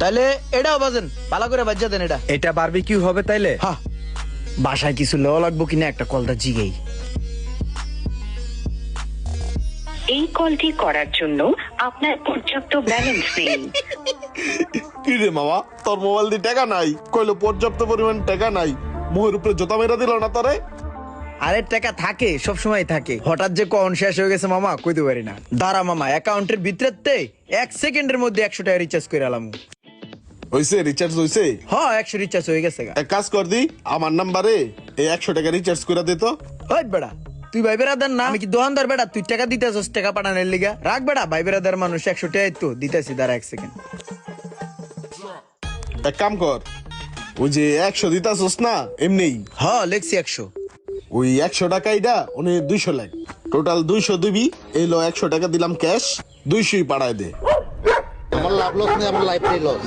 তাহলে এটাও বাজেন, ভালো করে বাজ্যা দেন এটা। এটা বারবিকিউ হবে তাইলে? হ্যাঁ, বাসায় কিছু লওয়া লাগবো কিনা একটা কলটা জিগেই। এই কলটি করার জন্য আপনার পর্যাপ্ত ব্যালেন্স নেই। কি রে মামা, তোর মোবাইল দিয়ে টাকা নাই, কইলো পর্যাপ্ত পরিমাণ টাকা নাই, মুহের উপরে জোতা মেরা দিল না তোরে? আরে টাকা থাকে, সব সময় থাকে, হঠাৎ যে কখন শেষ হয়ে গেছে মামা কইতে পারি না। দাঁড়া মামা, অ্যাকাউন্টের ভিতরে 1 সেকেন্ডের মধ্যে 100 টাকা রিচার্জ করে আলাম। হইছে রিচার্জ হইছে? হ্যাঁ 100 রিচার্জ হয়ে গেছে গা। এক কাজ কর দি, আমার নাম্বারে এই 100 টাকা রিচার্জ করে দে তো। ওই বেড়া, তুই ভাই বেড়াদার না, আমি কি দোকানদার বেড়া? তুই টাকা দিতেছস টাকা পাঠানোর লিগা? রাখ বেড়া, ভাই বেড়াদার মানুষ 100 টাকাই তো দিতেছি, দাঁড়া 1 সেকেন্ড। এক কাম কর, ওই যে 100 দিতাছস না এমনি, হ্যাঁ লেখছি 100। ওই 100 টাকা এটা উনি 200 লাগ, টোটাল 200 দিবি। এই লো 100 টাকা দিলাম ক্যাশ, 200ই পাঠায় দে। আমার লাভ লস নেই, আমার লাইফ লস।